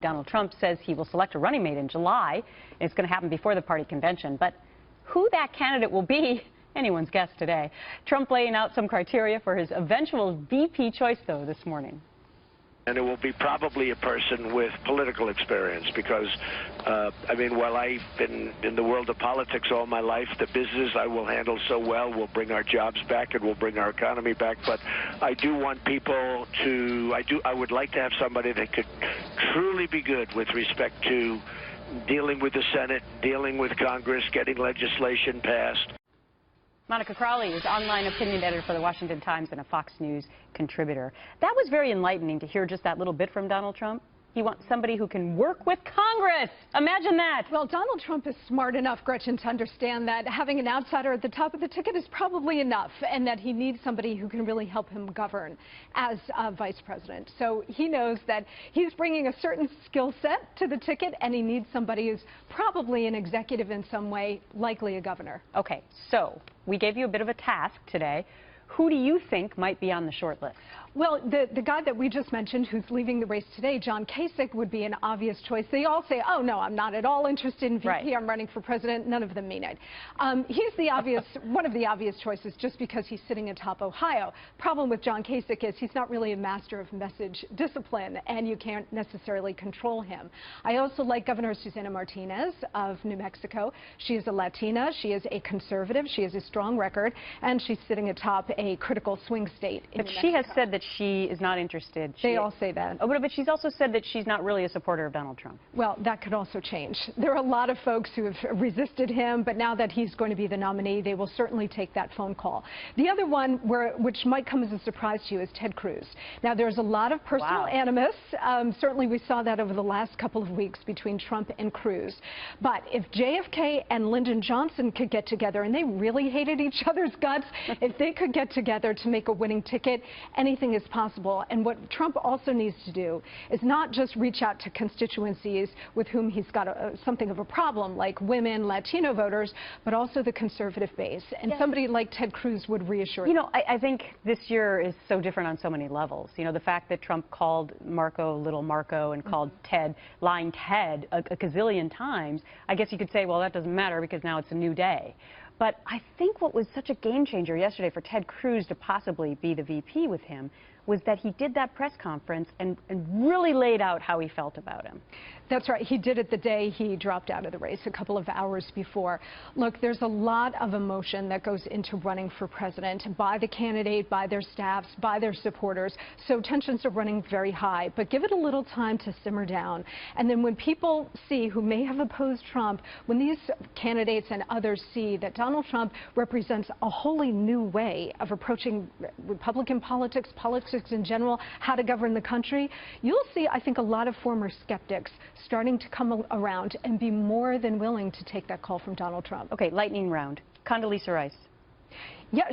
Donald Trump says he will select a running mate in July, and it's going to happen before the party convention. But who that candidate will be, anyone's guess today. Trump laying out some criteria for his eventual VP choice, though, this morning. And it will be probably a person with political experience because, while I've been in the world of politics all my life, the business I will handle so well will bring our jobs back and will bring our economy back. But I do want people to, I would like to have somebody that could truly be good with respect to dealing with the Senate, dealing with Congress, getting legislation passed. Monica Crowley is online opinion editor for the Washington Times and a Fox News contributor. That was very enlightening to hear just that little bit from Donald Trump. He wants somebody who can work with Congress. Imagine that. Well, Donald Trump is smart enough, Gretchen, to understand that having an outsider at the top of the ticket is probably enough, and that he needs somebody who can really help him govern as vice president. So he knows that he's bringing a certain skill set to the ticket, and he needs somebody who's probably an executive in some way, likely a governor. Okay, so we gave you a bit of a task today. Who do you think might be on the short list? Well, the guy that we just mentioned who's leaving the race today, John Kasich, would be an obvious choice. They all say, oh, no, I'm not at all interested in VP. Right. I'm running for president. None of them mean it. He's the obvious, one of the obvious choices just because he's sitting atop Ohio. Problem with John Kasich is he's not really a master of message discipline, and you can't necessarily control him. I also like Governor Susana Martinez of New Mexico. She is a Latina. She is a conservative. She has a strong record, and she's sitting atop a critical swing state in New Mexico. But she has said that she is not interested. They all say that. Oh, but she's also said that she's not really a supporter of Donald Trump. Well, that could also change. There are a lot of folks who have resisted him, but now that he's going to be the nominee, they will certainly take that phone call. The other one, which might come as a surprise to you, is Ted Cruz. Now, there's a lot of personal animus. Certainly, we saw that over the last couple of weeks between Trump and Cruz. But if JFK and Lyndon Johnson could get together, and they really hated each other's guts, if they could get together to make a winning ticket, anything is possible. And what Trump also needs to do is not just reach out to constituencies with whom he's got something of a problem, like women, Latino voters, but also the conservative base. And somebody like Ted Cruz would reassure them. You know, I think this year is so different on so many levels. You know, the fact that Trump called Marco Little Marco and called Ted lying Ted a gazillion times, I guess you could say, well, that doesn't matter because now it's a new day. But I think what was such a game changer yesterday for Ted Cruz to possibly be the VP with him was that he did that press conference and really laid out how he felt about him. That's right. He did it the day he dropped out of the race, a couple of hours before. Look, there's a lot of emotion that goes into running for president by the candidate, by their staffs, by their supporters. So tensions are running very high. But give it a little time to simmer down. And then when people see, who may have opposed Trump, when these candidates and others see that Donald Trump represents a wholly new way of approaching Republican politics, politics in general, how to govern the country, you'll see, I think, a lot of former skeptics starting to come around and be more than willing to take that call from Donald Trump. Okay, lightning round. Condoleezza Rice. Yeah,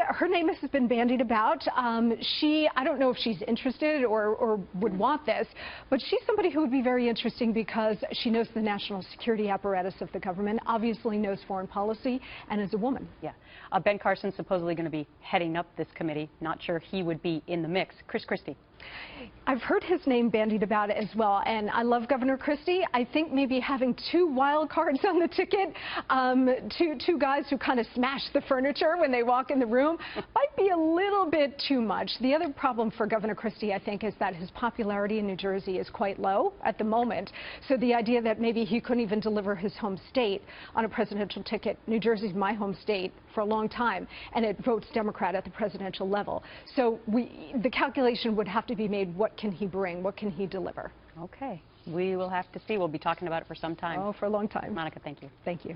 her name has been bandied about. I don't know if she's interested or would want this, but she's somebody who would be very interesting because she knows the national security apparatus of the government, obviously knows foreign policy, and is a woman. Yeah. Ben Carson's supposedly going to be heading up this committee. Not sure he would be in the mix. Chris Christie. I've heard his name bandied about as well, and I love Governor Christie. I think maybe having two wild cards on the ticket, two guys who kind of smash the furniture when they walk in the room, might be a little bit too much. The other problem for Governor Christie, I think, is that his popularity in New Jersey is quite low at the moment. So the idea that maybe he couldn't even deliver his home state on a presidential ticket. New Jersey's my home state for a long time, and it votes Democrat at the presidential level. So the calculation would have to be made, what can he bring? What can he deliver? Okay. We will have to see. We'll be talking about it for some time. Oh, for a long time. Monica, thank you. Thank you.